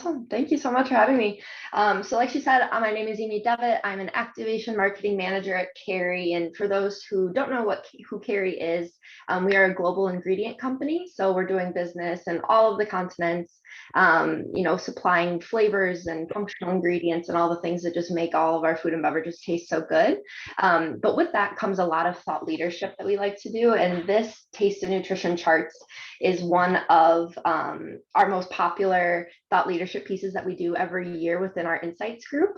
Awesome. Thank you so much for having me. So like she said, my name is Amy Devitt. I'm an activation marketing manager at Kerry. And for those who don't know who Kerry is, we are a global ingredient company. So we're doing business in all of the continents, supplying flavors and functional ingredients and all the things that just make all of our food and beverages taste so good. But with that comes a lot of thought leadership that we like to do. And this taste and nutrition charts is one of our most popular thought leadership pieces that we do every year within our insights group.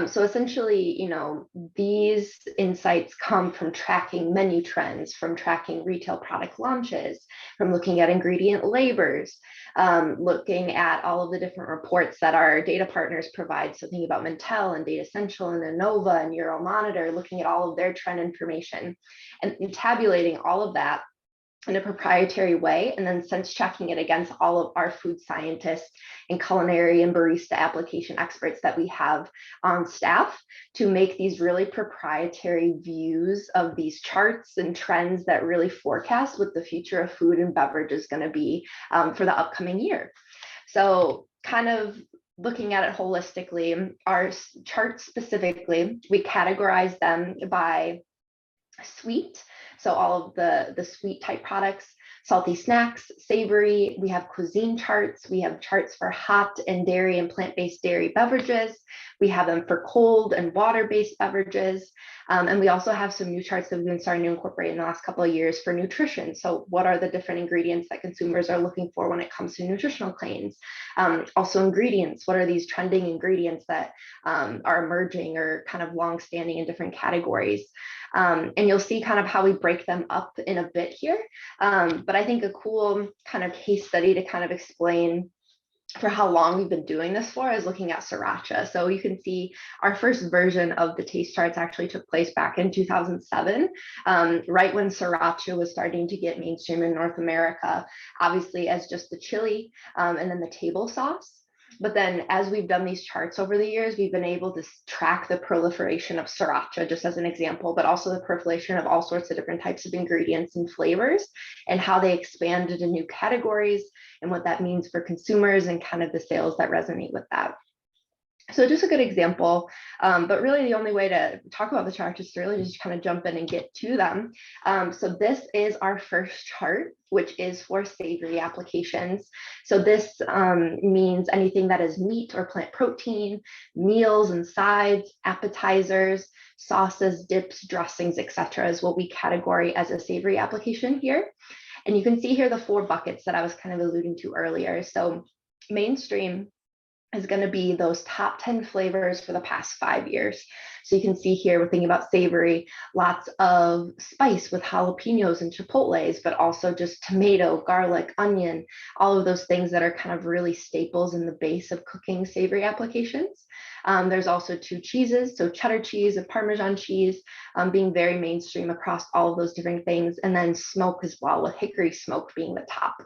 So essentially, these insights come from tracking menu trends, from tracking retail product launches, from looking at ingredient labels, looking at all of the different reports that our data partners provide. So thinking about Mintel and Data Central and Innova and Euromonitor, looking at all of their trend information and tabulating all of that in a proprietary way, and then sense checking it against all of our food scientists and culinary and barista application experts that we have on staff to make these really proprietary views of these charts and trends that really forecast what the future of food and beverage is going to be for the upcoming year. So kind of looking at it holistically, our charts specifically, we categorize them by sweet. So all of the sweet type products, salty snacks, savory, we have cuisine charts, we have charts for hot and dairy and plant-based dairy beverages, we have them for cold and water-based beverages, and we also have some new charts that we've been starting to incorporate in the last couple of years for nutrition. So what are the different ingredients that consumers are looking for when it comes to nutritional claims? Also ingredients, what are these trending ingredients that are emerging or kind of long-standing in different categories? And you'll see kind of how we break them up in a bit here. But I think a cool kind of case study to kind of explain for how long we've been doing this for is looking at sriracha. So you can see our first version of the taste charts actually took place back in 2007, right when sriracha was starting to get mainstream in North America, obviously as just the chili and then the table sauce. But then as we've done these charts over the years, we've been able to track the proliferation of sriracha, just as an example, but also the proliferation of all sorts of different types of ingredients and flavors and how they expand into new categories and what that means for consumers and kind of the sales that resonate with that. So just a good example, but really the only way to talk about the chart is to really just kind of jump in and get to them. So this is our first chart, which is for savory applications. So this means anything that is meat or plant protein, meals and sides, appetizers, sauces, dips, dressings, etc. is what we categorize as a savory application here. And you can see here the 4 buckets that I was kind of alluding to earlier. So mainstream is going to be those top 10 flavors for the past 5 years. So you can see here, we're thinking about savory, lots of spice with jalapenos and chipotles, but also just tomato, garlic, onion, all of those things that are kind of really staples in the base of cooking savory applications. There's also 2 cheeses, so cheddar cheese and Parmesan cheese being very mainstream across all of those different things, and then smoke as well, with hickory smoke being the top.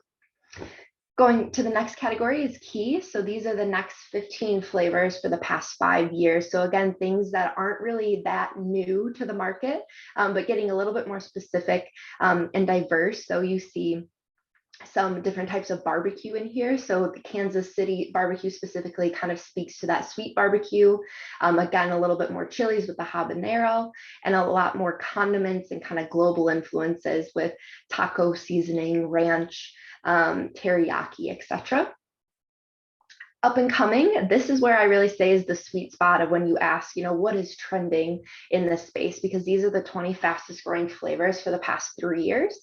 Going to the next category is key. So these are the next 15 flavors for the past 5 years. So again, things that aren't really that new to the market, but getting a little bit more specific and diverse. So you see some different types of barbecue in here. So the Kansas City barbecue specifically kind of speaks to that sweet barbecue. Again, a little bit more chilies with the habanero and a lot more condiments and kind of global influences with taco seasoning, ranch, teriyaki, etc. Up and coming, this is where I really say is the sweet spot of when you ask, what is trending in this space, because these are the 20 fastest growing flavors for the past 3 years.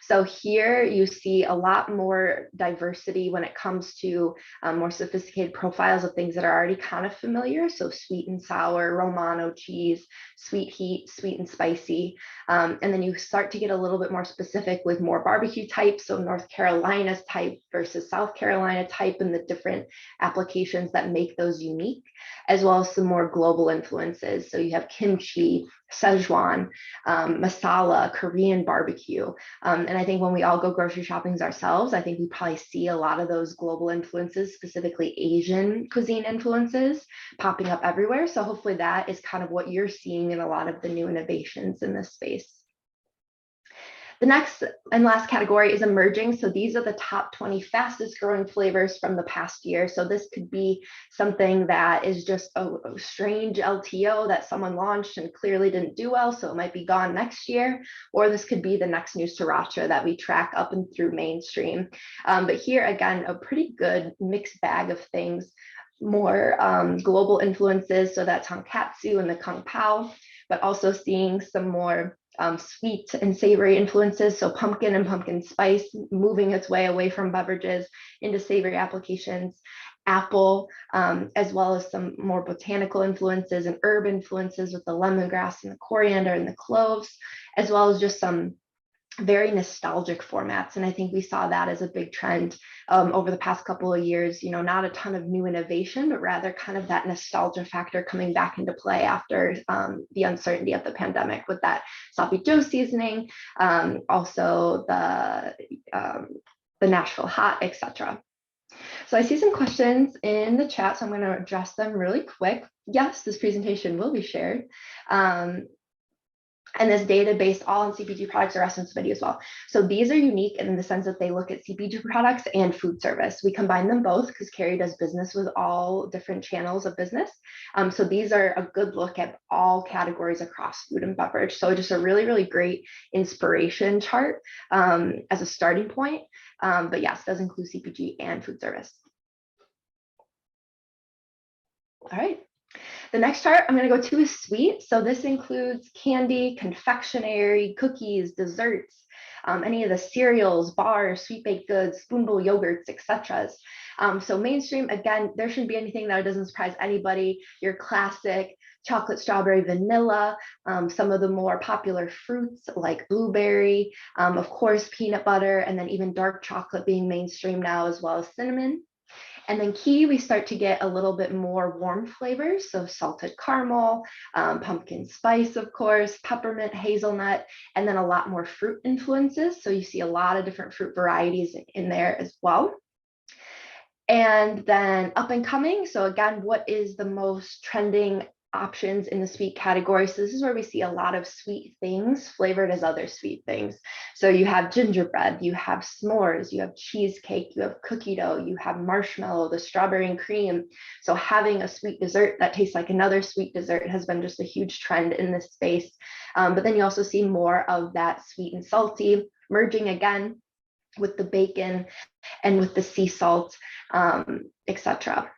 So here you see a lot more diversity when it comes to more sophisticated profiles of things that are already kind of familiar. So sweet and sour, Romano cheese, sweet heat, sweet and spicy. And then you start to get a little bit more specific with more barbecue types. So North Carolina's type versus South Carolina type and the different applications that make those unique, as well as some more global influences. So you have kimchi, Szechuan, masala, Korean barbecue. And I think when we all go grocery shopping ourselves, I think we probably see a lot of those global influences, specifically Asian cuisine influences, popping up everywhere. So hopefully that is kind of what you're seeing in a lot of the new innovations in this space. The next and last category is emerging. So these are the top 20 fastest growing flavors from the past year. So this could be something that is just a strange LTO that someone launched and clearly didn't do well, so it might be gone next year. Or this could be the next new sriracha that we track up and through mainstream. But here again, a pretty good mixed bag of things. More global influences, so that's tonkatsu and the kung pao, but also seeing some more sweet and savory influences. So pumpkin and pumpkin spice moving its way away from beverages into savory applications. Apple, as well as some more botanical influences and herb influences with the lemongrass and the coriander and the cloves, as well as just some very nostalgic formats. And I think we saw that as a big trend over the past couple of years, not a ton of new innovation, but rather kind of that nostalgia factor coming back into play after the uncertainty of the pandemic with that sloppy joe seasoning, also the Nashville hot, etc. So I see some questions in the chat, so I'm going to address them really quick. Yes, this presentation will be shared. And this data based all on CPG products or restaurant study as well. So these are unique in the sense that they look at CPG products and food service. We combine them both because Kerry does business with all different channels of business. So these are a good look at all categories across food and beverage. So just a really, really great inspiration chart as a starting point. But yes, it does include CPG and food service. All right. The next chart I'm going to go to is sweet. So this includes candy, confectionery, cookies, desserts, any of the cereals, bars, sweet baked goods, spoon bowl yogurts, etc. So mainstream, again, there shouldn't be anything that doesn't surprise anybody. Your classic chocolate, strawberry, vanilla, some of the more popular fruits like blueberry, of course, peanut butter, and then even dark chocolate being mainstream now, as well as cinnamon. And then key, we start to get a little bit more warm flavors. So salted caramel, pumpkin spice, of course, peppermint, hazelnut, and then a lot more fruit influences. So you see a lot of different fruit varieties in there as well. And then up and coming. So again, what is the most trending options in the sweet category? So this is where we see a lot of sweet things flavored as other sweet things. So you have gingerbread, you have s'mores, you have cheesecake, you have cookie dough, you have marshmallow, the strawberry and cream. So having a sweet dessert that tastes like another sweet dessert has been just a huge trend in this space. But then you also see more of that sweet and salty merging again with the bacon and with the sea salt, etc.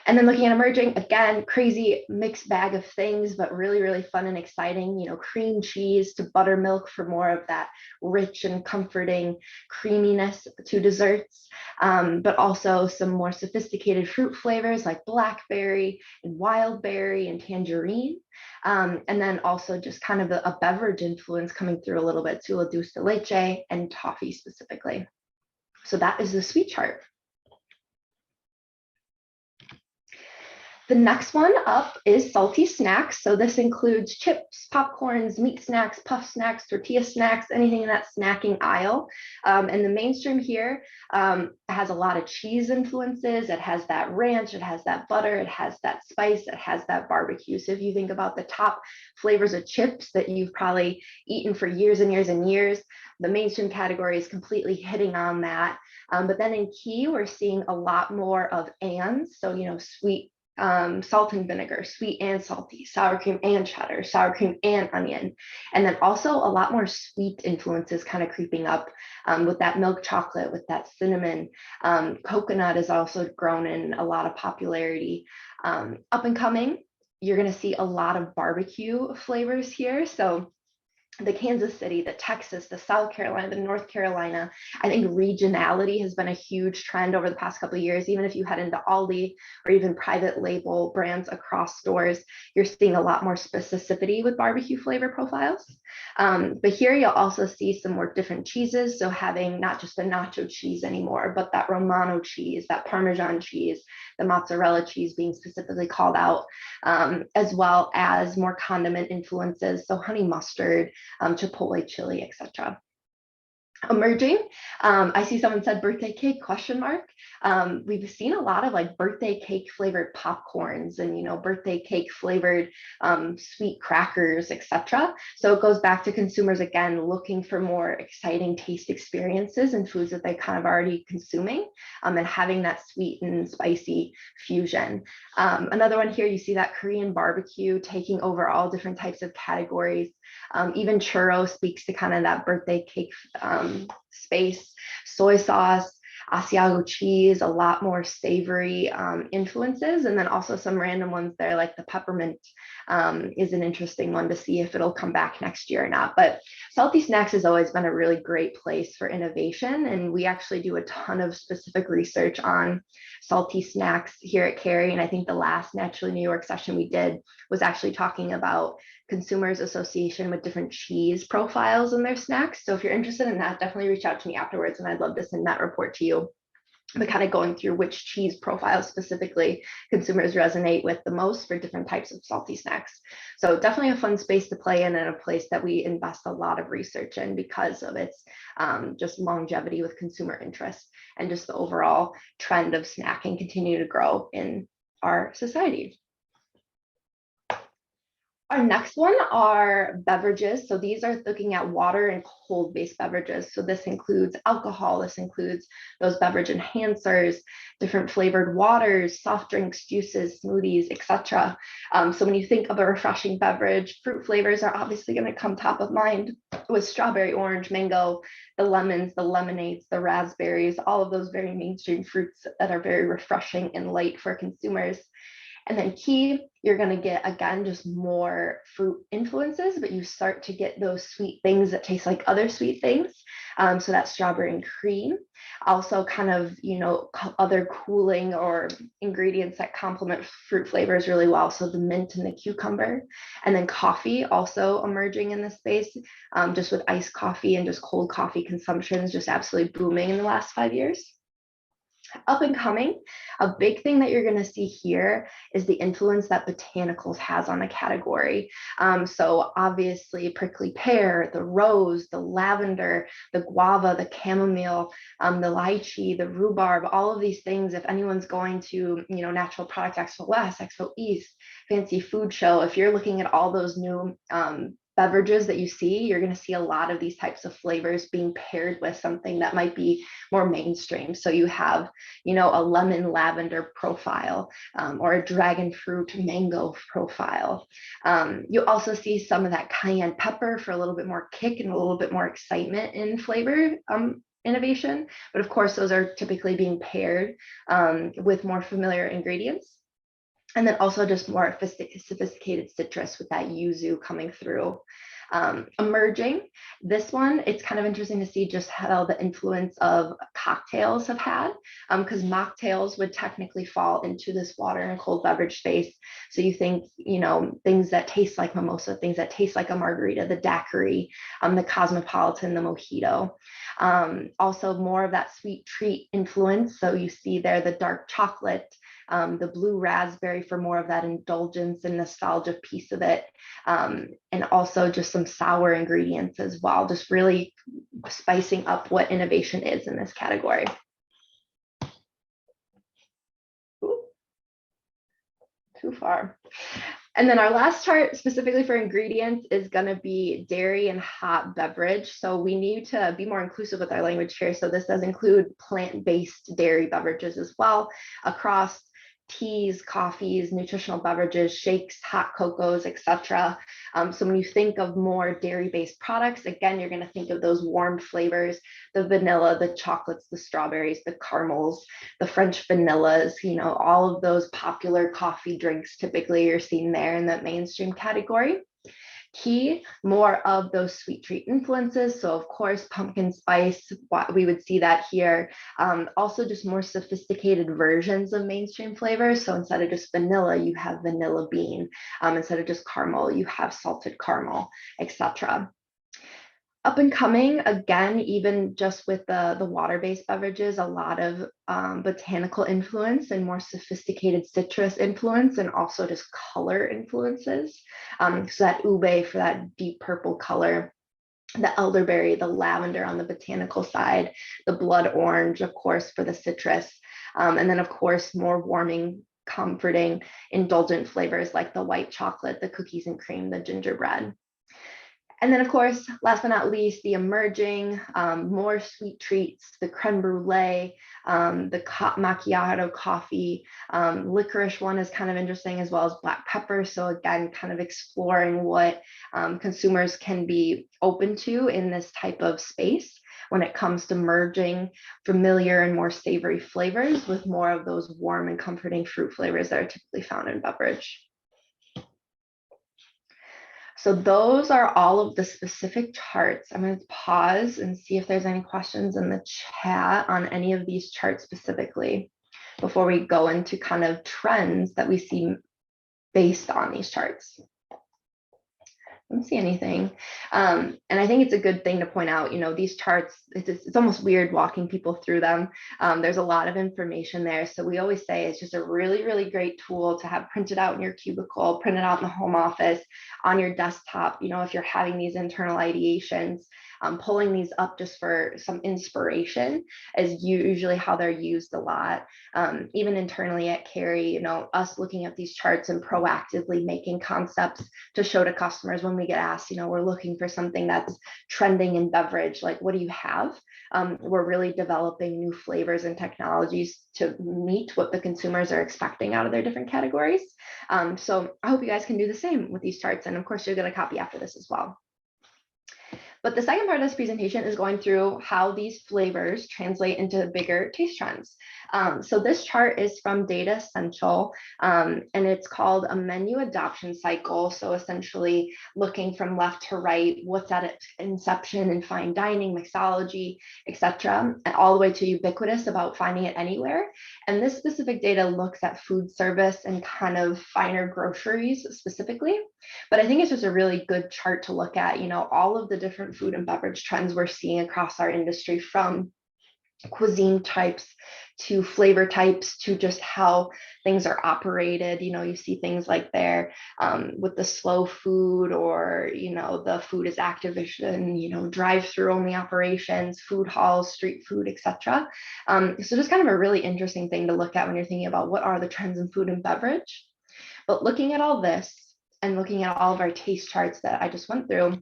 And then looking at emerging, again, crazy mixed bag of things, but really, really fun and exciting, cream cheese to buttermilk for more of that rich and comforting creaminess to desserts, but also some more sophisticated fruit flavors like blackberry and wild berry and tangerine. And then also just kind of a beverage influence coming through a little bit too, a dulce de leche and toffee specifically. So that is the sweet chart. The next one up is salty snacks. So this includes chips, popcorns, meat snacks, puff snacks, tortilla snacks, anything in that snacking aisle. And the mainstream here has a lot of cheese influences. It has that ranch, it has that butter, it has that spice, it has that barbecue. So if you think about the top flavors of chips that you've probably eaten for years and years and years, the mainstream category is completely hitting on that. But then in key, we're seeing a lot more of ands. So, sweet, salt and vinegar, sweet and salty, sour cream and cheddar, sour cream and onion. And then also a lot more sweet influences kind of creeping up with that milk chocolate, with that cinnamon. Coconut is also grown in a lot of popularity. Up and coming, you're going to see a lot of barbecue flavors here. So the Kansas City, the Texas, the South Carolina, the North Carolina. I think regionality has been a huge trend over the past couple of years. Even if you head into Aldi or even private label brands across stores, you're seeing a lot more specificity with barbecue flavor profiles. But here you'll also see some more different cheeses. So having not just the nacho cheese anymore, but that Romano cheese, that Parmesan cheese, the mozzarella cheese being specifically called out, as well as more condiment influences. So honey mustard, chipotle chili, etc. Emerging, I see someone said birthday cake question mark. We've seen a lot of like birthday cake flavored popcorns and birthday cake flavored sweet crackers, etc. So it goes back to consumers again looking for more exciting taste experiences and foods that they kind of already consuming, and having that sweet and spicy fusion. Another one here, you see that Korean barbecue taking over all different types of categories. Even churro speaks to kind of that birthday cake space. Soy sauce, Asiago cheese, a lot more savory influences, and then also some random ones there, like the peppermint is an interesting one to see if it'll come back next year or not. But salty snacks has always been a really great place for innovation, and we actually do a ton of specific research on salty snacks here at Kerry. And I think the last Naturally New York session we did was actually talking about consumers' association with different cheese profiles in their snacks. So if you're interested in that, definitely reach out to me afterwards, and I'd love to send that report to you. But kind of going through which cheese profiles specifically consumers resonate with the most for different types of salty snacks. So definitely a fun space to play in, and a place that we invest a lot of research in because of its just longevity with consumer interest, and just the overall trend of snacking continue to grow in our society. Our next one are beverages. So these are looking at water and cold-based beverages. So this includes alcohol, this includes those beverage enhancers, different flavored waters, soft drinks, juices, smoothies, etc. So when you think of a refreshing beverage, fruit flavors are obviously going to come top of mind with strawberry, orange, mango, the lemons, the lemonades, the raspberries, all of those very mainstream fruits that are very refreshing and light for consumers. And then key, you're going to get, again, just more fruit influences, but you start to get those sweet things that taste like other sweet things. So that strawberry and cream, also kind of, other cooling or ingredients that complement fruit flavors really well. So the mint and the cucumber, and then coffee also emerging in this space, just with iced coffee and just cold coffee consumption is just absolutely booming in the last 5 years. Up and coming, a big thing that you're going to see here is the influence that botanicals has on the category. So obviously prickly pear, the rose, the lavender, the guava, the chamomile, the lychee, the rhubarb, all of these things. If anyone's going to, Natural Product Expo West, Expo East, Fancy Food Show, if you're looking at all those new beverages that you see, you're going to see a lot of these types of flavors being paired with something that might be more mainstream. So you have, a lemon lavender profile, or a dragon fruit mango profile. You also see some of that cayenne pepper for a little bit more kick and a little bit more excitement in flavor innovation. But of course, those are typically being paired with more familiar ingredients. And then also just more sophisticated citrus with that yuzu coming through. Emerging, this one, it's kind of interesting to see just how the influence of cocktails have had, because mocktails would technically fall into this water and cold beverage space. So you think, things that taste like mimosa, things that taste like a margarita, the daiquiri, the cosmopolitan, the mojito. Also more of that sweet treat influence. So you see there the dark chocolate, the blue raspberry for more of that indulgence and nostalgia piece of it. And also just some sour ingredients as well, just really spicing up what innovation is in this category. Ooh, too far. And then our last chart specifically for ingredients is going to be dairy and hot beverage. So we need to be more inclusive with our language here. So this does include plant-based dairy beverages as well, across teas, coffees, nutritional beverages, shakes, hot cocos, etc. So when you think of more dairy-based products, again, you're going to think of those warm flavors, the vanilla, the chocolates, the strawberries, the caramels, the French vanillas, all of those popular coffee drinks typically you're seeing there in that mainstream category. Key, more of those sweet treat influences. So of course, pumpkin spice, we would see that here. Also just more sophisticated versions of mainstream flavors. So instead of just vanilla, you have vanilla bean. Instead of just caramel, you have salted caramel, etc. Up and coming, again, even just with the water-based beverages, a lot of botanical influence and more sophisticated citrus influence, and also just color influences. So that ube for that deep purple color, the elderberry, the lavender on the botanical side, the blood orange, of course, for the citrus. And then, of course, more warming, comforting, indulgent flavors like the white chocolate, the cookies and cream, the gingerbread. And then, of course, last but not least, the emerging, more sweet treats, the creme brulee, the macchiato coffee, licorice one is kind of interesting, as well as black pepper. So again, kind of exploring what consumers can be open to in this type of space when it comes to merging familiar and more savory flavors with more of those warm and comforting fruit flavors that are typically found in beverage. So those are all of the specific charts. I'm going to pause and see if there's any questions in the chat on any of these charts specifically before we go into kind of trends that we see based on these charts. I don't see anything. And I think it's a good thing to point out, you know, these charts, it's almost weird walking people through them. There's a lot of information there. So we always say it's just a really, really great tool to have printed out in your cubicle, printed out in the home office, on your desktop, you know, if you're having these internal ideations. Pulling these up just for some inspiration is usually how they're used a lot. Even internally at Kerry, you know, us looking at these charts and proactively making concepts to show to customers when we get asked, you know, we're looking for something that's trending in beverage, like what do you have? We're really developing new flavors and technologies to meet what the consumers are expecting out of their different categories. So I hope you guys can do the same with these charts. And of course, you'll get a copy after this as well. But the second part of this presentation is going through how these flavors translate into bigger taste trends. So this chart is from Data Essential, and it's called a menu adoption cycle. So essentially looking from left to right, what's at its inception in fine dining, mixology, etc., and all the way to ubiquitous about finding it anywhere. And this specific data looks at food service and kind of finer groceries specifically. But I think it's just a really good chart to look at, you know, all of the different food and beverage trends we're seeing across our industry, from cuisine types to flavor types to just how things are operated. You know, you see things like there with the slow food, or, you know, the food is activation, you know, drive-through only operations, food halls, street food, etc. So just kind of a really interesting thing to look at when you're thinking about what are the trends in food and beverage. But looking at all this and looking at all of our taste charts that I just went through,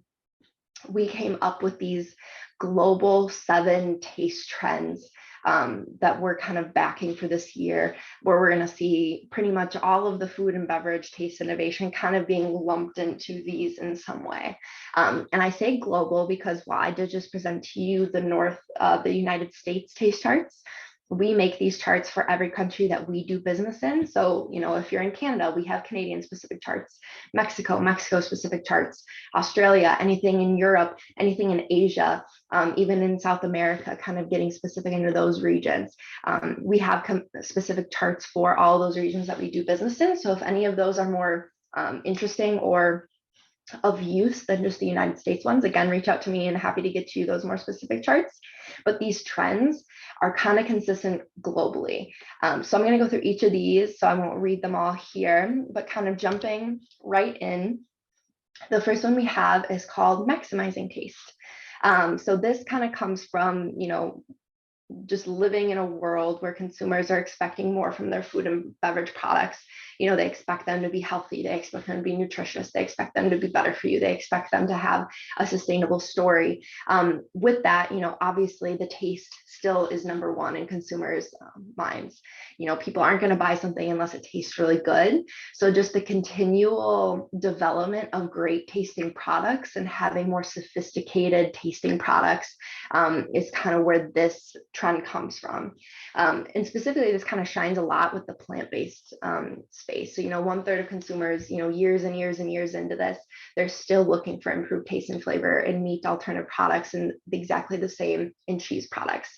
we came up with these global 7 taste trends that we're kind of backing for this year, where we're going to see pretty much all of the food and beverage taste innovation kind of being lumped into these in some way. And I say global because while I did just present to you the United States taste charts, we make these charts for every country that we do business in. So, you know, if you're in Canada, we have Canadian specific charts, Mexico specific charts, Australia, anything in Europe, anything in Asia, even in South America, kind of getting specific into those regions. We have specific charts for all those regions that we do business in. So if any of those are more interesting or of use than just the United States ones, again, reach out to me and happy to get you those more specific charts. But these trends are kind of consistent globally. So I'm going to go through each of these, so I won't read them all here, but kind of jumping right in. The first one we have is called maximizing taste. So this kind of comes from, you know, just living in a world where consumers are expecting more from their food and beverage products. You know, they expect them to be healthy, they expect them to be nutritious, they expect them to be better for you, they expect them to have a sustainable story. With that, you know, obviously the taste still is number one in consumers' minds. You know, people aren't going to buy something unless it tastes really good. So just the continual development of great tasting products and having more sophisticated tasting products is kind of where this trend comes from. And specifically, this kind of shines a lot with the plant-based space. So, you know, 1/3 of consumers, you know, years and years and years into this, they're still looking for improved taste and flavor in meat alternative products, and exactly the same in cheese products.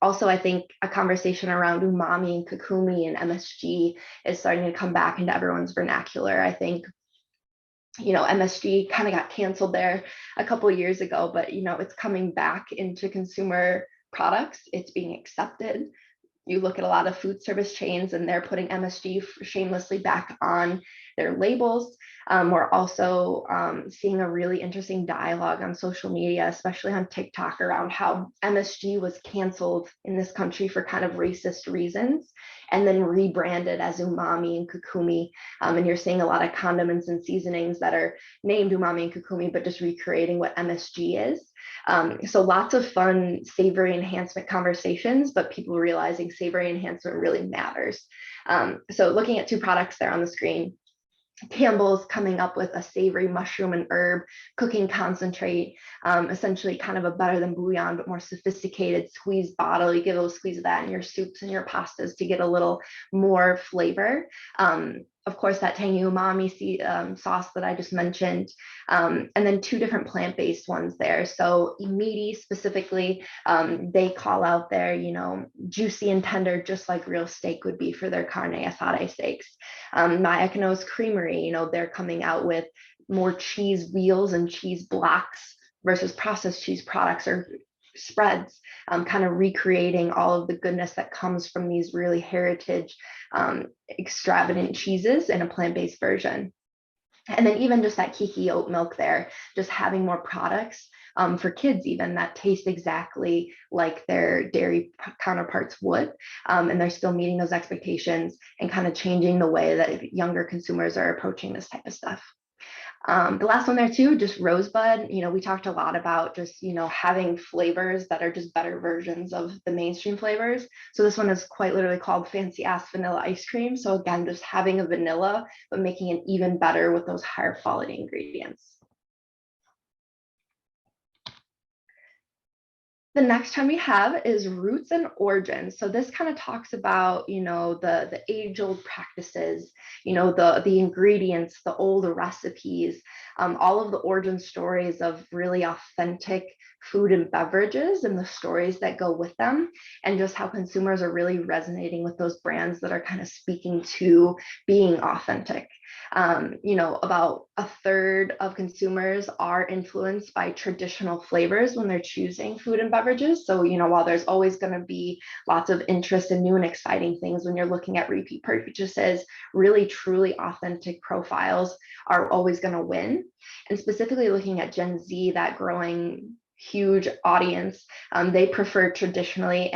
Also, I think a conversation around umami and kokumi and MSG is starting to come back into everyone's vernacular. I think, you know, MSG kind of got canceled there a couple of years ago, but, you know, it's coming back into consumer products. It's being accepted. You look at a lot of food service chains and they're putting MSG shamelessly back on their labels. We're also seeing a really interesting dialogue on social media, especially on TikTok, around how MSG was canceled in this country for kind of racist reasons and then rebranded as umami and kukumi. And you're seeing a lot of condiments and seasonings that are named umami and kukumi, but just recreating what MSG is. So lots of fun savory enhancement conversations, but people realizing savory enhancement really matters. So looking at two products there on the screen, Campbell's coming up with a savory mushroom and herb cooking concentrate, essentially kind of a better than bouillon, but more sophisticated squeeze bottle. You get a little squeeze of that in your soups and your pastas to get a little more flavor. Of course, that tangy umami sauce that I just mentioned, and then two different plant-based ones there. So meaty specifically, they call out their, juicy and tender, just like real steak would be for their carne asada steaks. My Econos Creamery, they're coming out with more cheese wheels and cheese blocks versus processed cheese products or spreads, kind of recreating all of the goodness that comes from these really heritage, extravagant cheeses in a plant-based version. And then even just that Kiki oat milk there, just having more products for kids even that taste exactly like their dairy counterparts would. And they're still meeting those expectations and kind of changing the way that younger consumers are approaching this type of stuff. The last one there too, just Rosebud. We talked a lot about just, having flavors that are just better versions of the mainstream flavors. So this one is quite literally called Fancy Ass Vanilla Ice Cream. So again, just having a vanilla, but making it even better with those higher quality ingredients. The next one we have is roots and origins. So this kind of talks about, the age-old practices, the ingredients, the old recipes, all of the origin stories of really authentic food and beverages and the stories that go with them, and just how consumers are really resonating with those brands that are kind of speaking to being authentic. About a third of consumers are influenced by traditional flavors when they're choosing food and beverages. So, while there's always going to be lots of interest in new and exciting things when you're looking at repeat purchases, really truly authentic profiles are always going to win. And specifically looking at Gen Z, that growing huge audience, they prefer traditionally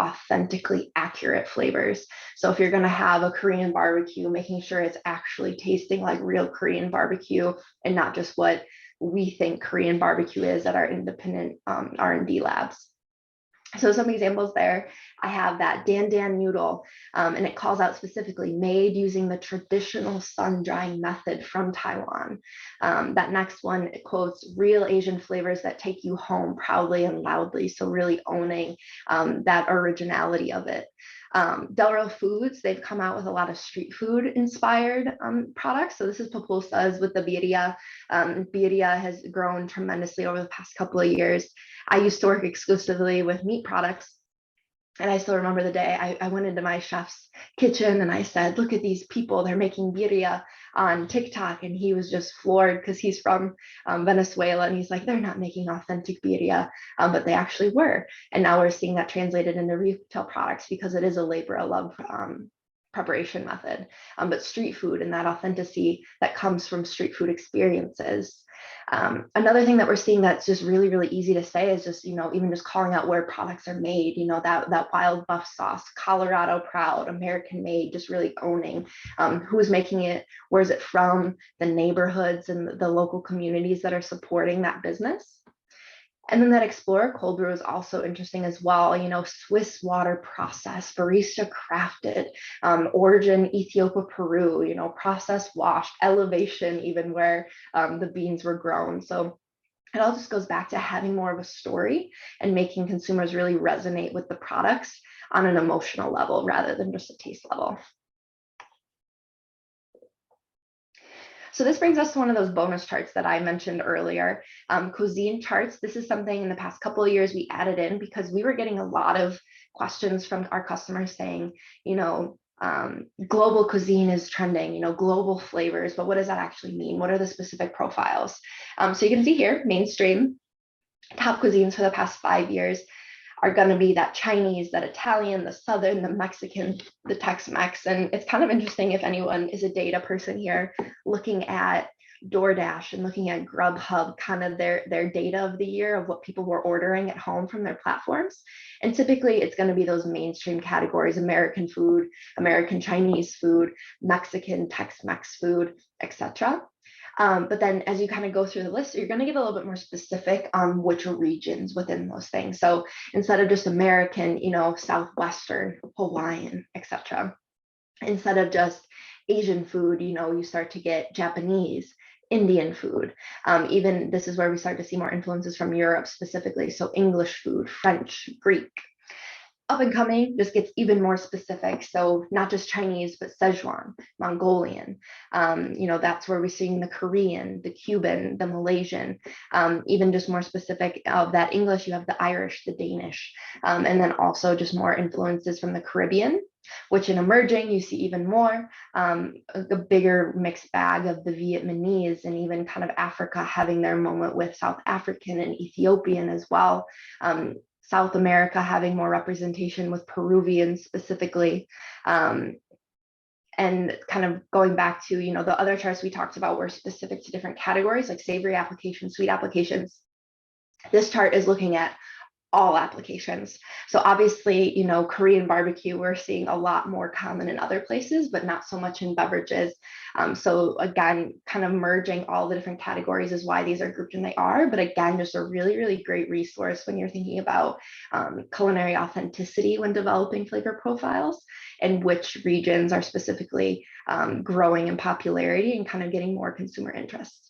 authentically accurate flavors. So if you're going to have a Korean barbecue, making sure it's actually tasting like real Korean barbecue and not just what we think Korean barbecue is at our independent R&D labs. So some examples there, I have that Dan Dan noodle, and it calls out specifically made using the traditional sun drying method from Taiwan. That next one, it quotes real Asian flavors that take you home proudly and loudly. So really owning that originality of it. Delro Foods, they've come out with a lot of street food inspired products. So this is pupusas with the birria. Birria has grown tremendously over the past couple of years. I used to work exclusively with meat products. And I still remember the day I went into my chef's kitchen and I said, look at these people, they're making birria on TikTok. And he was just floored because he's from Venezuela. And he's like, they're not making authentic birria, but they actually were. And now we're seeing that translated into retail products because it is a labor of love preparation method. But street food and that authenticity that comes from street food experiences. Another thing that we're seeing that's just really, really easy to say is just, even just calling out where products are made, that wild buff sauce, Colorado proud, American made, just really owning who's making it, where's it from, the neighborhoods and the local communities that are supporting that business. And then that Explorer cold brew is also interesting as well. Swiss water process, barista crafted, origin Ethiopia, Peru, process washed, elevation, even where the beans were grown. So it all just goes back to having more of a story and making consumers really resonate with the products on an emotional level rather than just a taste level. So this brings us to one of those bonus charts that I mentioned earlier, cuisine charts. This is something in the past couple of years we added in because we were getting a lot of questions from our customers saying, global cuisine is trending, global flavors, but what does that actually mean? What are the specific profiles? So you can see here, mainstream, top cuisines for the past 5 years. are going to be that Chinese, that Italian, the Southern, the Mexican, the Tex-Mex. And it's kind of interesting if anyone is a data person here looking at DoorDash and looking at Grubhub, kind of their data of the year of what people were ordering at home from their platforms. And typically it's going to be those mainstream categories: American food, American Chinese food, Mexican, Tex-Mex food, etc. But then as you kind of go through the list, you're going to get a little bit more specific on which regions within those things. So instead of just American, Southwestern, Hawaiian, etc. Instead of just Asian food, you start to get Japanese, Indian food. Even this is where we start to see more influences from Europe specifically. So English food, French, Greek. Up and coming just gets even more specific. So not just Chinese, but Szechuan, Mongolian. That's where we're seeing the Korean, the Cuban, the Malaysian. Even just more specific of that English, you have the Irish, the Danish, and then also just more influences from the Caribbean, which in emerging, you see even more, a bigger mixed bag of the Vietnamese, and even kind of Africa having their moment with South African and Ethiopian as well. South America having more representation with Peruvians specifically. And kind of going back to, the other charts we talked about were specific to different categories like savory applications, sweet applications. This chart is looking at all applications. So obviously, Korean barbecue, we're seeing a lot more common in other places, but not so much in beverages. So again, kind of merging all the different categories is why these are grouped and they are. But again, just a really, really great resource when you're thinking about culinary authenticity when developing flavor profiles and which regions are specifically growing in popularity and kind of getting more consumer interest.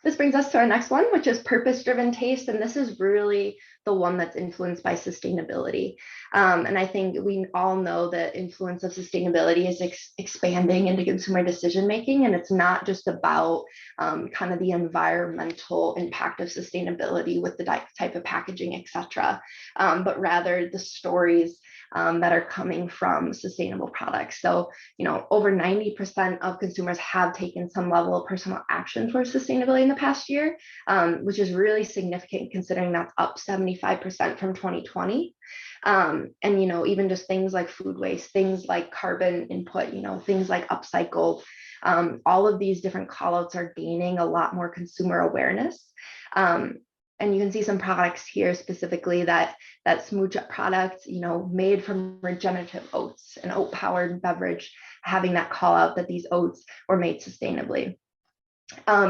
This brings us to our next one, which is purpose-driven taste. And this is really the one that's influenced by sustainability. And I think we all know the influence of sustainability is expanding into consumer decision-making. And it's not just about kind of the environmental impact of sustainability with the type of packaging, et cetera, but rather the stories that are coming from sustainable products. So, over 90% of consumers have taken some level of personal action towards sustainability in the past year, which is really significant considering that's up 75% from 2020. And, even just things like food waste, things like carbon input, things like upcycled, all of these different callouts are gaining a lot more consumer awareness. And you can see some products here specifically that smooch up product, made from regenerative oats, an oat powered beverage, having that call out that these oats were made sustainably.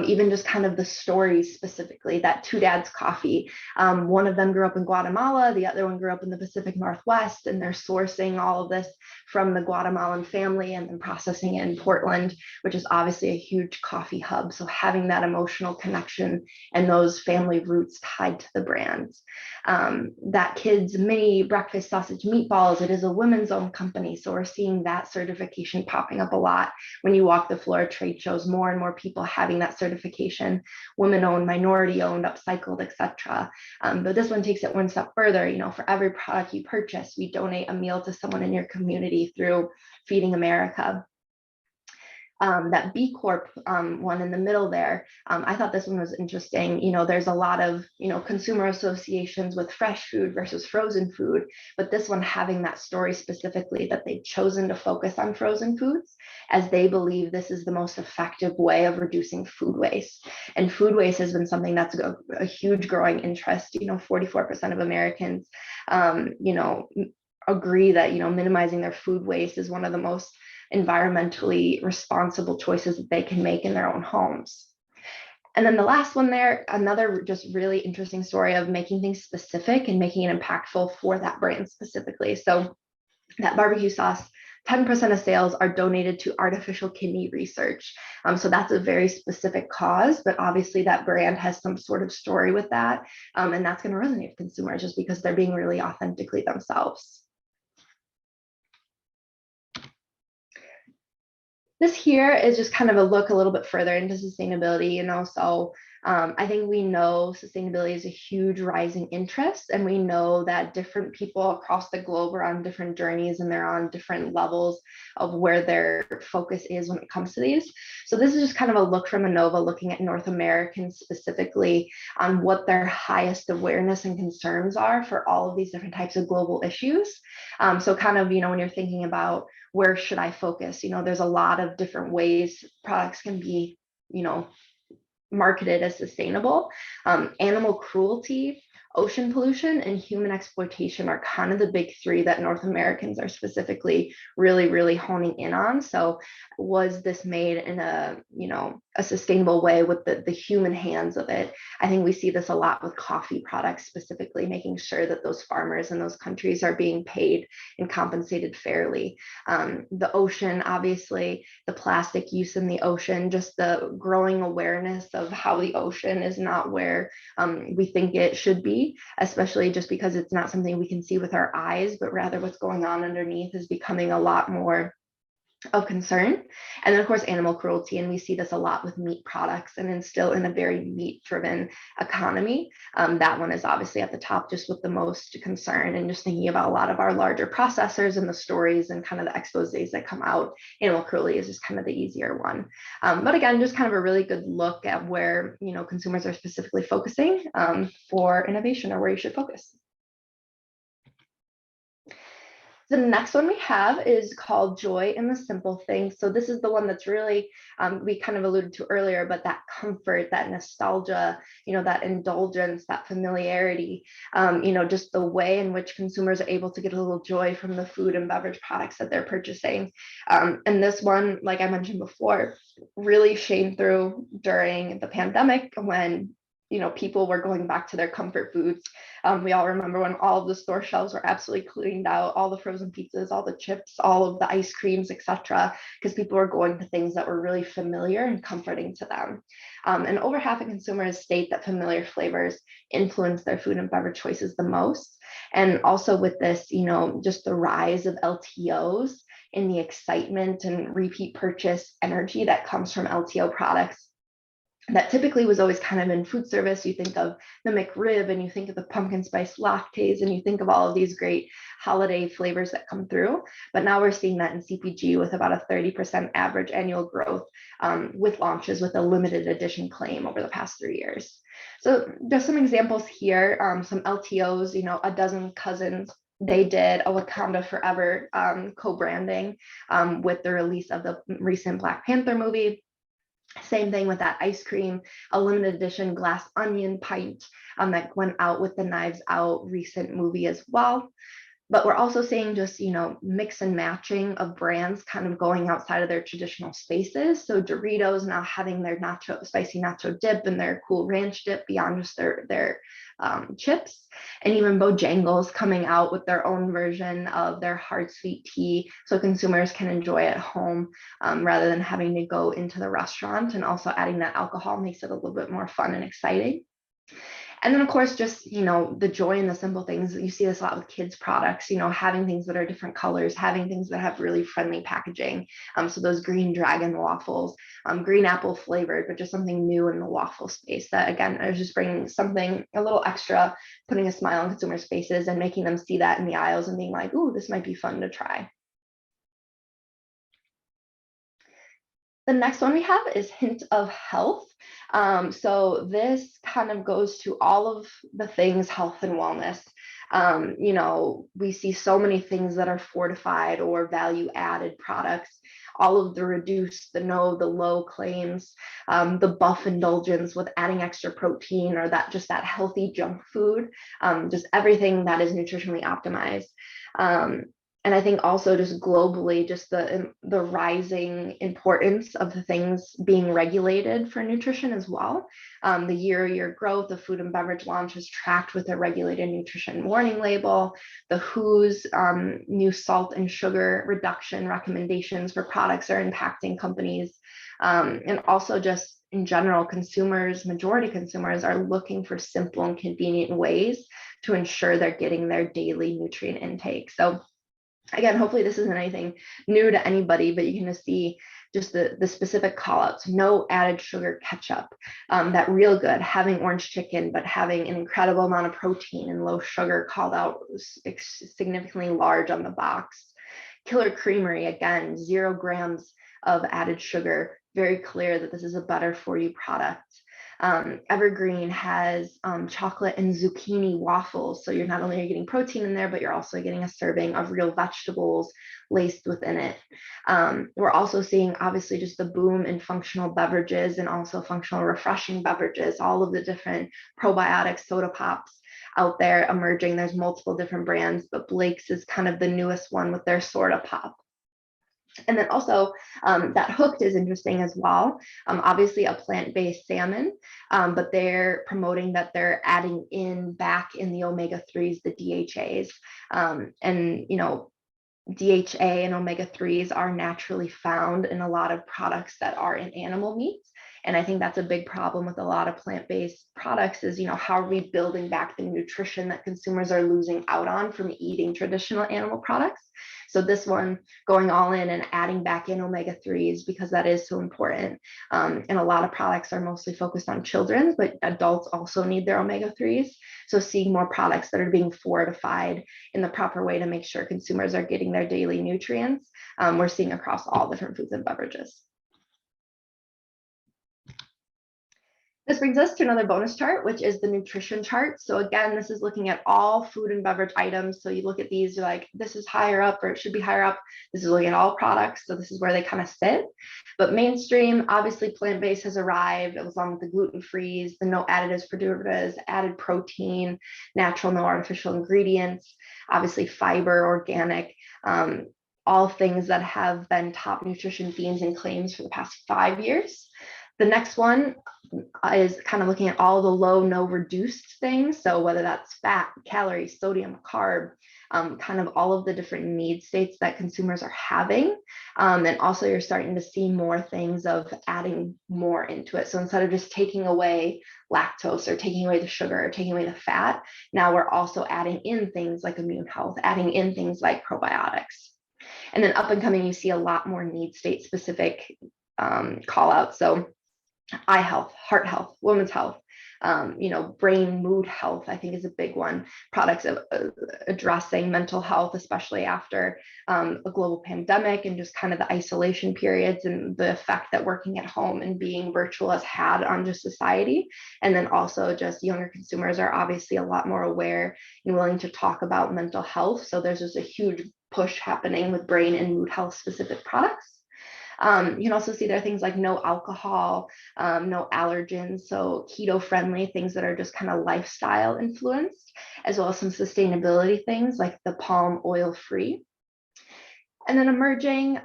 Even just kind of the stories specifically, that Two Dads Coffee. One of them grew up in Guatemala, the other one grew up in the Pacific Northwest, and they're sourcing all of this from the Guatemalan family and then processing it in Portland, which is obviously a huge coffee hub. So having that emotional connection and those family roots tied to the brands. That Kids Mini Breakfast Sausage Meatballs, it is a women's owned company. So we're seeing that certification popping up a lot when you walk the floor at trade shows, more and more people having that certification, women owned, minority owned, upcycled, etc. But this one takes it one step further. For every product you purchase, we donate a meal to someone in your community through Feeding America. That B Corp one in the middle there, I thought this one was interesting. There's a lot of, consumer associations with fresh food versus frozen food, but this one having that story specifically that they've chosen to focus on frozen foods as they believe this is the most effective way of reducing food waste. And food waste has been something that's a huge growing interest. 44% of Americans, agree that, minimizing their food waste is one of the most environmentally responsible choices that they can make in their own homes. And then the last one there, another just really interesting story of making things specific and making it impactful for that brand specifically. So that barbecue sauce, 10% of sales are donated to artificial kidney research. So that's a very specific cause, but obviously that brand has some sort of story with that. And that's going to resonate with consumers just because they're being really authentically themselves. This here is just kind of a look a little bit further into sustainability, so I think we know sustainability is a huge rising interest, and we know that different people across the globe are on different journeys and they're on different levels of where their focus is when it comes to these. So this is just kind of a look from Innova looking at North Americans specifically on what their highest awareness and concerns are for all of these different types of global issues. So kind of, when you're thinking about where should I focus, there's a lot of different ways products can be, marketed as sustainable. Animal cruelty, ocean pollution, and human exploitation are kind of the big three that North Americans are specifically really, really honing in on. So was this made in a sustainable way with the human hands of it? I think we see this a lot with coffee products, specifically making sure that those farmers in those countries are being paid and compensated fairly. The ocean, obviously, the plastic use in the ocean, just the growing awareness of how the ocean is not where we think it should be, especially just because it's not something we can see with our eyes, but rather what's going on underneath is becoming a lot more of concern. And then of course animal cruelty, and we see this a lot with meat products, and then still in a very meat driven economy, that one is obviously at the top just with the most concern. And just thinking about a lot of our larger processors and the stories and kind of the exposés that come out, animal cruelty is just kind of the easier one. But again, just kind of a really good look at where consumers are specifically focusing for innovation, or where you should focus. The next one we have is called Joy in the Simple Things. So this is the one that's really, we kind of alluded to earlier, but that comfort, that nostalgia, that indulgence, that familiarity, just the way in which consumers are able to get a little joy from the food and beverage products that they're purchasing. And this one, like I mentioned before, really shone through during the pandemic when people were going back to their comfort foods. We all remember when all of the store shelves were absolutely cleaned out, all the frozen pizzas, all the chips, all of the ice creams, etc., because people were going to things that were really familiar and comforting to them. And over half of consumers state that familiar flavors influence their food and beverage choices the most. And also with this, just the rise of LTOs and the excitement and repeat purchase energy that comes from LTO products that typically was always kind of in food service. You think of the McRib, and you think of the pumpkin spice lattes, and you think of all of these great holiday flavors that come through. But now we're seeing that in CPG with about a 30% average annual growth, with launches with a limited edition claim over the past 3 years. So just some examples here, some LTOs, a dozen cousins. They did a Wakanda Forever co-branding with the release of the recent Black Panther movie. Same thing with that ice cream, a limited edition glass onion pint that went out with the Knives Out recent movie as well. But we're also seeing just, mix and matching of brands kind of going outside of their traditional spaces. So Doritos now having their spicy nacho dip and their cool ranch dip beyond just their chips. And even Bojangles coming out with their own version of their hard sweet tea, so consumers can enjoy at home rather than having to go into the restaurant. And also adding that alcohol makes it a little bit more fun and exciting. And then of course, just, the joy in the simple things. You see this a lot with kids products, having things that are different colors, having things that have really friendly packaging. So those green dragon waffles, green apple flavored, but just something new in the waffle space that, again, is just bringing something a little extra, putting a smile on consumers' faces and making them see that in the aisles and being like, ooh, this might be fun to try. The next one we have is Hint of Health. So this kind of goes to all of the things health and wellness. We see so many things that are fortified or value added products, all of the reduced, the no, the low claims, the buff indulgence with adding extra protein, or that healthy junk food, just everything that is nutritionally optimized. And I think also just globally, just the rising importance of the things being regulated for nutrition as well. The year growth of food and beverage launches tracked with a regulated nutrition warning label, the WHO's new salt and sugar reduction recommendations for products are impacting companies. And also just in general, majority consumers are looking for simple and convenient ways to ensure they're getting their daily nutrient intake. So Again, hopefully this isn't anything new to anybody, but you can just see just the specific call outs. No added sugar ketchup. That real good, having orange chicken, but having an incredible amount of protein and low sugar called out significantly large on the box. Killer Creamery, again, 0 grams of added sugar. Very clear that this is a better for you product. Evergreen has chocolate and zucchini waffles. So you're not only getting protein in there, but you're also getting a serving of real vegetables laced within it. We're also seeing obviously just the boom in functional beverages and also functional refreshing beverages, all of the different probiotic soda pops out there emerging. There's multiple different brands, but Blake's is kind of the newest one with their soda pop. And then also that hooked is interesting as well. Obviously a plant-based salmon, but they're promoting that they're adding in back in the omega-3s, the DHAs. And, you know, DHA and omega-3s are naturally found in a lot of products that are in animal meats. And I think that's a big problem with a lot of plant-based products is, you know, how are we building back the nutrition that consumers are losing out on from eating traditional animal products? So this one going all in and adding back in omega-3s because that is so important. And a lot of products are mostly focused on children, but adults also need their omega-3s. So seeing more products that are being fortified in the proper way to make sure consumers are getting their daily nutrients, we're seeing across all different foods and beverages. This brings us to another bonus chart, which is the nutrition chart. So again, this is looking at all food and beverage items. So you look at these, you're like, this is higher up or it should be higher up. This is looking at all products. So this is where they kind of sit. But mainstream, obviously plant-based has arrived along with the gluten-frees, the no additives, preservatives, added protein, natural, no artificial ingredients, obviously fiber, organic, all things that have been top nutrition themes and claims for the past 5 years. The next one is kind of looking at all the low, no reduced things. So whether that's fat, calories, sodium, carb, kind of all of the different need states that consumers are having. And also you're starting to see more things of adding more into it. So instead of just taking away lactose or taking away the sugar or taking away the fat, now we're also adding in things like immune health, adding in things like probiotics. And then up and coming, you see a lot more need state specific call outs. So eye health, heart health, women's health, you know, brain, mood health, I think is a big one. Products of addressing mental health, especially after a global pandemic and just kind of the isolation periods and the effect that working at home and being virtual has had on just society. And then also just younger consumers are obviously a lot more aware and willing to talk about mental health. So there's just a huge push happening with brain and mood health specific products. You can also see there are things like no alcohol, no allergens, so keto friendly, things that are just kind of lifestyle influenced, as well as some sustainability things like the palm oil free. And then emerging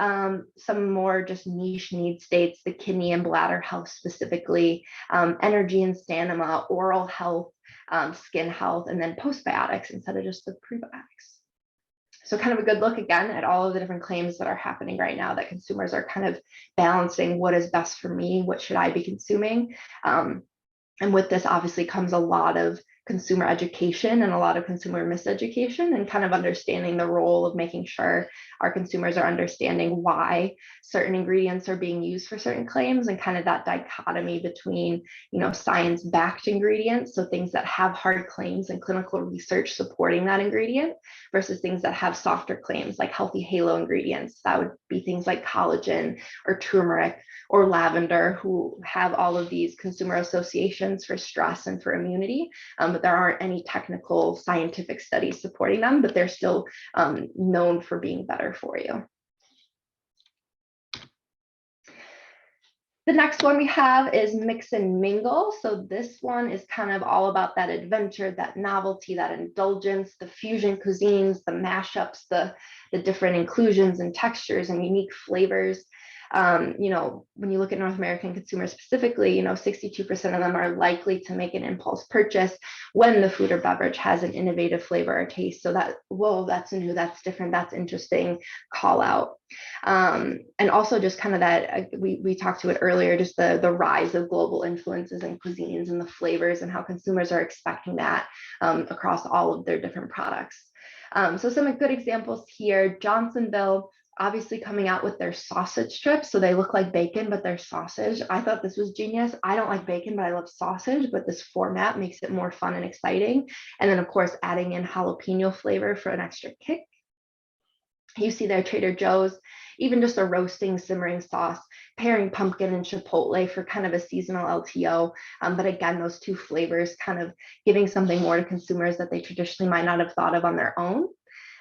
some more just niche need states, the kidney and bladder health specifically, energy and stamina, oral health, skin health, and then postbiotics instead of just the prebiotics. So kind of a good look again at all of the different claims that are happening right now that consumers are kind of balancing what is best for me, what should I be consuming. And with this obviously comes a lot of consumer education and a lot of consumer miseducation and kind of understanding the role of making sure our consumers are understanding why certain ingredients are being used for certain claims and kind of that dichotomy between, you know, science-backed ingredients, so things that have hard claims and clinical research supporting that ingredient versus things that have softer claims like healthy halo ingredients. That would be things like collagen or turmeric or lavender, who have all of these consumer associations for stress and for immunity, but there aren't any technical scientific studies supporting them, but they're still known for being better for you. The next one we have is mix and mingle. So this one is kind of all about that adventure, that novelty, that indulgence, the fusion cuisines, the mashups, the different inclusions and textures and unique flavors. You know, when you look at North American consumers specifically, you know, 62% of them are likely to make an impulse purchase when the food or beverage has an innovative flavor or taste. So that, whoa, that's new, that's different, that's interesting, call out. And also just kind of that, we talked to it earlier, just the rise of global influences and cuisines and the flavors and how consumers are expecting that across all of their different products. So some good examples here, Johnsonville, obviously coming out with their sausage strips. So they look like bacon, but they're sausage. I thought this was genius. I don't like bacon, but I love sausage, but this format makes it more fun and exciting. And then of course, adding in jalapeno flavor for an extra kick. You see there Trader Joe's, even just a roasting simmering sauce, pairing pumpkin and chipotle for kind of a seasonal LTO. But again, those two flavors kind of giving something more to consumers that they traditionally might not have thought of on their own.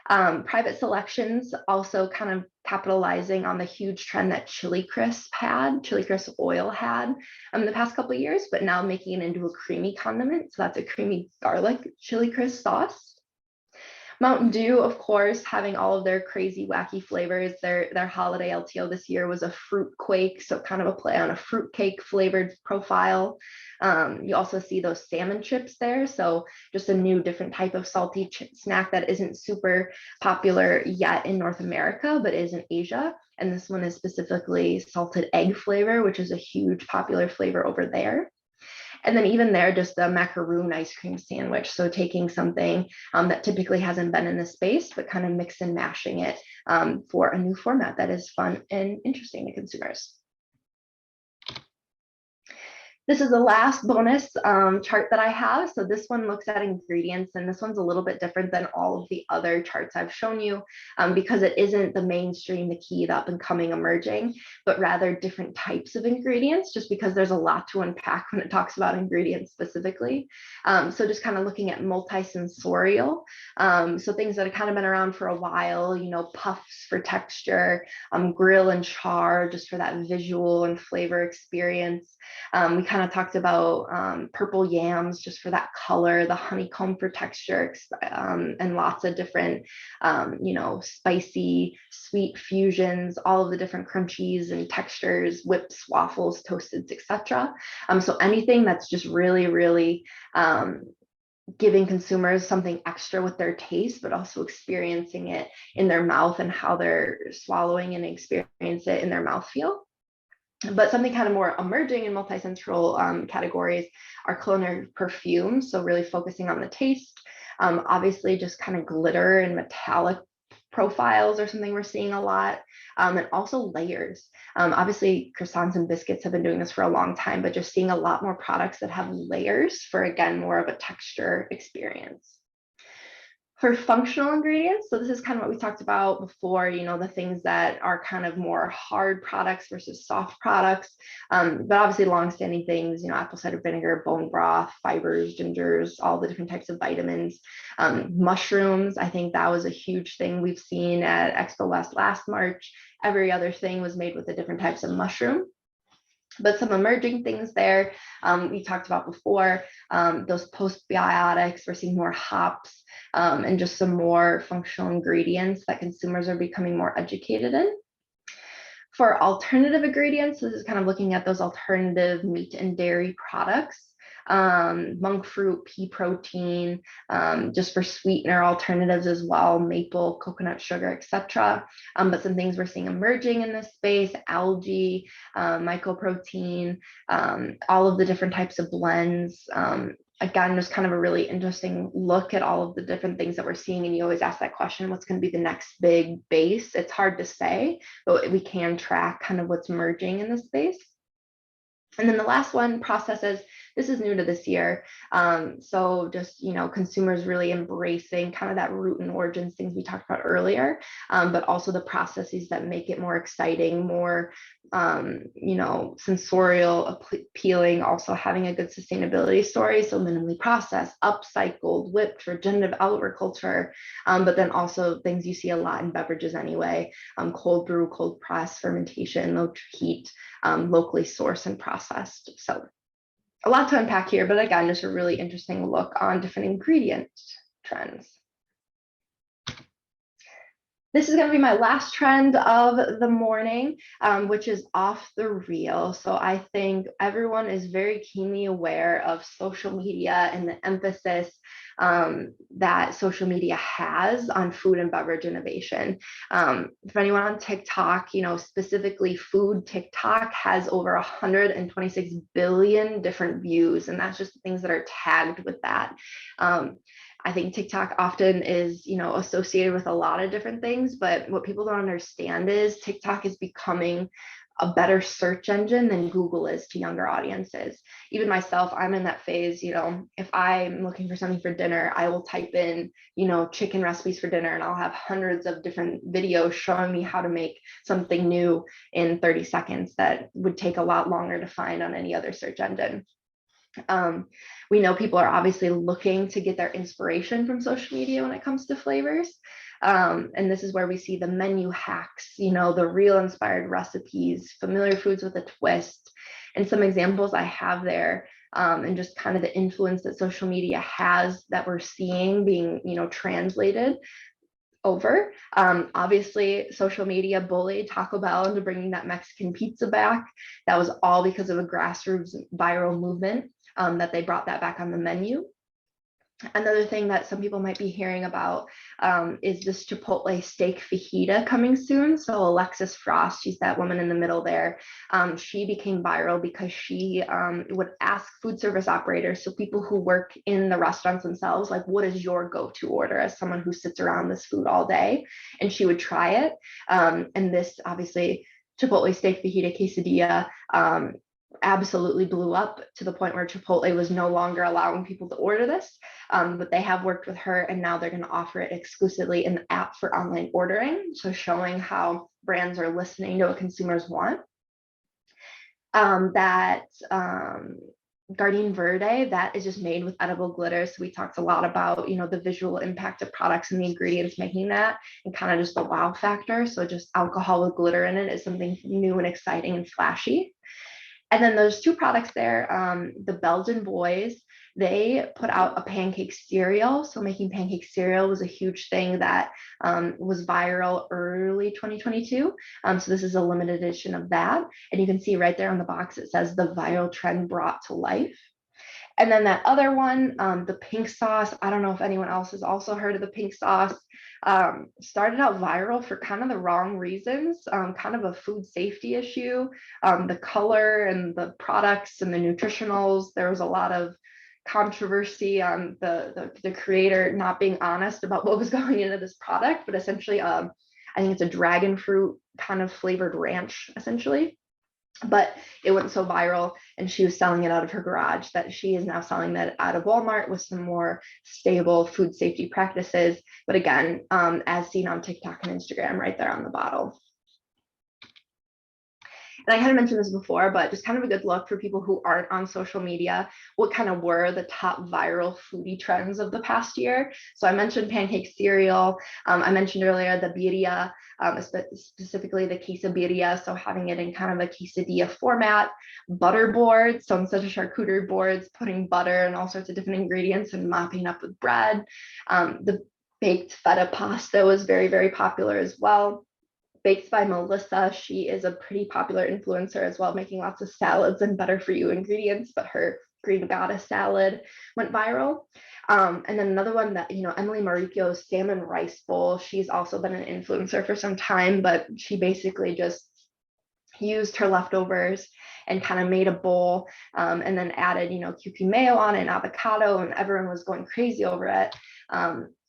Private selections also kind of capitalizing on the huge trend that chili crisp oil had in the past couple of years, but now making it into a creamy condiment. So that's a creamy garlic chili crisp sauce. Mountain Dew, of course, having all of their crazy, wacky flavors. Their holiday LTO this year was a fruit quake, so kind of a play on a fruitcake flavored profile. You also see those salmon chips there, so just a new, different type of salty snack that isn't super popular yet in North America, but is in Asia. And this one is specifically salted egg flavor, which is a huge popular flavor over there. And then even there, just the macaroon ice cream sandwich. So taking something that typically hasn't been in the space, but kind of mix and mashing it for a new format that is fun and interesting to consumers. This is the last bonus chart that I have. So this one looks at ingredients, and this one's a little bit different than all of the other charts I've shown you because it isn't the mainstream, the key, the up and coming emerging, but rather different types of ingredients, just because there's a lot to unpack when it talks about ingredients specifically. So just kind of looking at multisensorial. So things that have kind of been around for a while, puffs for texture, grill and char just for that visual and flavor experience. We kind of talked about purple yams just for that color, the honeycomb for texture, and lots of different, spicy, sweet fusions, all of the different crunchies and textures, whips, waffles, toasteds, etc. So anything that's just really, really giving consumers something extra with their taste, but also experiencing it in their mouth and how they're swallowing and experience it in their mouthfeel. But something kind of more emerging in multisensorial categories are culinary perfumes. So really focusing on the taste. Obviously, just kind of glitter and metallic profiles are something we're seeing a lot. And also layers. Obviously, croissants and biscuits have been doing this for a long time, but just seeing a lot more products that have layers for, again, more of a texture experience. For functional ingredients, so this is kind of what we talked about before, the things that are kind of more hard products versus soft products, but obviously long-standing things, apple cider vinegar, bone broth, fibers, gingers, all the different types of vitamins. Mushrooms, I think that was a huge thing we've seen at Expo West last March. Every other thing was made with the different types of mushroom. But some emerging things there we talked about before, those postbiotics, we're seeing more hops and just some more functional ingredients that consumers are becoming more educated in. For alternative ingredients, this is kind of looking at those alternative meat and dairy products. Monk fruit, pea protein, just for sweetener alternatives as well, maple, coconut sugar, etc. But some things we're seeing emerging in this space, algae, mycoprotein, all of the different types of blends. Again, just kind of a really interesting look at all of the different things that we're seeing. And you always ask that question, what's going to be the next big base? It's hard to say, but we can track kind of what's emerging in this space. And then the last one, processes. This is new to this year. So just, consumers really embracing kind of that root and origins things we talked about earlier, but also the processes that make it more exciting, more, sensorial appealing, also having a good sustainability story. So minimally processed, upcycled, whipped, regenerative agriculture, but then also things you see a lot in beverages anyway, cold brew, cold press, fermentation, low heat, locally sourced and processed. So a lot to unpack here, but again, just a really interesting look on different ingredient trends. This is going to be my last trend of the morning, which is off the reel. So I think everyone is very keenly aware of social media and the emphasis that social media has on food and beverage innovation. For anyone on TikTok, specifically food TikTok has over 126 billion different views, and that's just things that are tagged with that. I think TikTok often is, associated with a lot of different things, but what people don't understand is TikTok is becoming a better search engine than Google is to younger audiences. Even myself, I'm in that phase, if I'm looking for something for dinner, I will type in, chicken recipes for dinner, and I'll have hundreds of different videos showing me how to make something new in 30 seconds that would take a lot longer to find on any other search engine. We know people are obviously looking to get their inspiration from social media when it comes to flavors. And this is where we see the menu hacks, the real inspired recipes, familiar foods with a twist. And some examples I have there, and just kind of the influence that social media has that we're seeing being, translated over. Obviously, social media bullied Taco Bell into bringing that Mexican pizza back. That was all because of a grassroots viral movement, that they brought that back on the menu. Another thing that some people might be hearing about, is this Chipotle steak fajita coming soon. So Alexis Frost, she's that woman in the middle there. She became viral because she would ask food service operators, so people who work in the restaurants themselves, like, what is your go-to order as someone who sits around this food all day? And she would try it. And this obviously Chipotle steak fajita quesadilla absolutely blew up to the point where Chipotle was no longer allowing people to order this. But they have worked with her, and now they're going to offer it exclusively in the app for online ordering. So showing how brands are listening to what consumers want. Garden Verde, that is just made with edible glitter. So we talked a lot about, the visual impact of products and the ingredients making that, and kind of just the wow factor. So just alcohol with glitter in it is something new and exciting and flashy. And then there's two products there. The Belgian boys, they put out a pancake cereal. So making pancake cereal was a huge thing that was viral early 2022. So this is a limited edition of that. And you can see right there on the box, it says the viral trend brought to life. And then that other one, the pink sauce, I don't know if anyone else has also heard of the pink sauce, started out viral for kind of the wrong reasons, kind of a food safety issue. The color and the products and the nutritionals, there was a lot of controversy on the creator not being honest about what was going into this product, but essentially, I think it's a dragon fruit kind of flavored ranch, essentially. But it went so viral, and she was selling it out of her garage, that she is now selling that out of Walmart with some more stable food safety practices. But again, as seen on TikTok and Instagram, right there on the bottle. And I kind of mentioned this before, but just kind of a good look for people who aren't on social media, what kind of were the top viral foodie trends of the past year. So I mentioned pancake cereal. I mentioned earlier the birria, specifically the quesabirria. So having it in kind of a quesadilla format, butter boards. So instead of charcuterie boards, putting butter and all sorts of different ingredients and mopping up with bread. The baked feta pasta was very, very popular as well. Baked by Melissa. She is a pretty popular influencer as well, making lots of salads and better for you ingredients, but her green goddess salad went viral. And then another one that, Emily Maricchio's salmon rice bowl, she's also been an influencer for some time, but she basically just used her leftovers and kind of made a bowl, and then added, Kewpie mayo on it and avocado, and everyone was going crazy over it.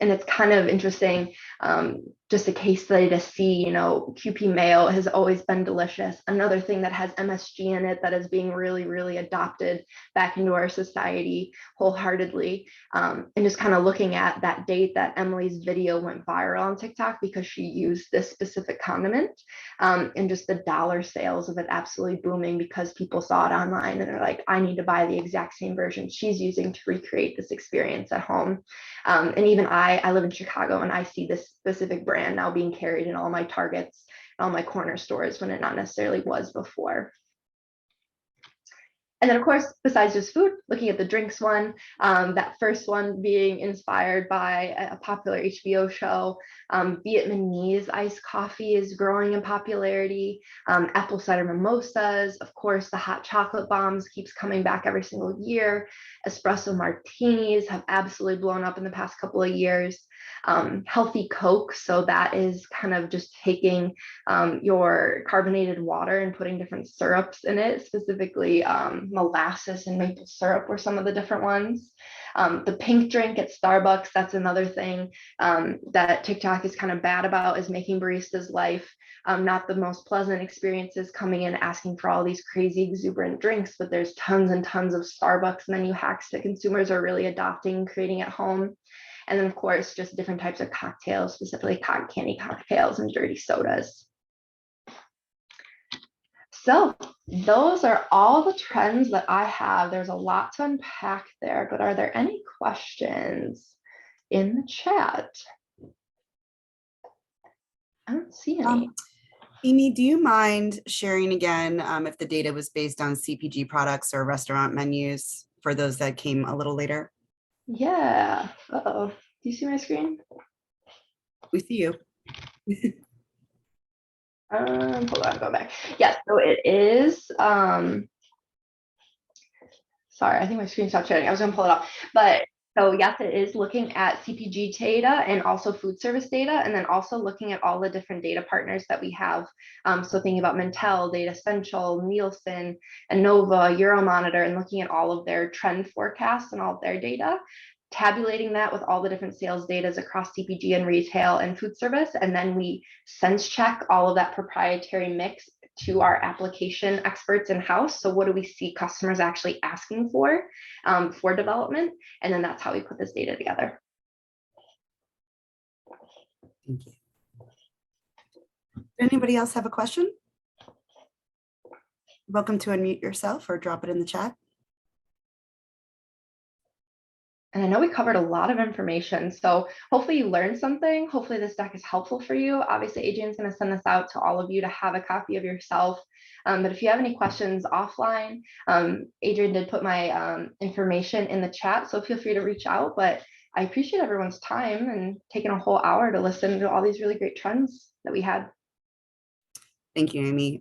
And it's kind of interesting, just a case study to see, Kewpie mayo has always been delicious. Another thing that has MSG in it that is being really, really adopted back into our society wholeheartedly. And just kind of looking at that date that Emily's video went viral on TikTok because she used this specific condiment, and just the dollar sales of it absolutely booming because people saw it online and they're like, I need to buy the exact same version she's using to recreate this experience at home. And even I live in Chicago, and I see this specific brand now being carried in all my Targets and all my corner stores when it not necessarily was before. And then, of course, besides just food, looking at the drinks one, that first one being inspired by a popular HBO show. Vietnamese iced coffee is growing in popularity. Apple cider mimosas, of course, the hot chocolate bombs keeps coming back every single year. Espresso martinis have absolutely blown up in the past couple of years. healthy Coke. So that is kind of just taking your carbonated water and putting different syrups in it, specifically molasses and maple syrup were some of the different ones. The pink drink at Starbucks, that's another thing that TikTok is kind of bad about, is making baristas' life not the most pleasant experiences, coming in asking for all these crazy exuberant drinks, but there's tons and tons of Starbucks menu hacks that consumers are really adopting and creating at home. And then of course, just different types of cocktails, specifically cotton candy cocktails and dirty sodas. So those are all the trends that I have. There's a lot to unpack there, but are there any questions in the chat? I don't see any. Amy, do you mind sharing again if the data was based on CPG products or restaurant menus for those that came a little later? Yeah. Uh-oh. Do you see my screen? We see you. Hold on, go back. Yes, so it is. Sorry, I think my screen stopped sharing. I was gonna pull it off, but so yes, it is looking at CPG data and also food service data, and then also looking at all the different data partners that we have. So thinking about Mintel, Data Central, Nielsen, Innova, Euromonitor, and looking at all of their trend forecasts and all of their data, tabulating that with all the different sales data across CPG and retail and food service, and then we sense check all of that proprietary mix to our application experts in-house. So what do we see customers actually asking for development? And then that's how we put this data together. Thank you. Anybody else have a question? Welcome to unmute yourself or drop it in the chat. And I know we covered a lot of information, so hopefully you learned something. Hopefully this deck is helpful for you. Obviously, Adrian's going to send this out to all of you to have a copy of yourself. But if you have any questions offline, Adrian did put my information in the chat, so feel free to reach out. But I appreciate everyone's time and taking a whole hour to listen to all these really great trends that we had. Thank you, Amy.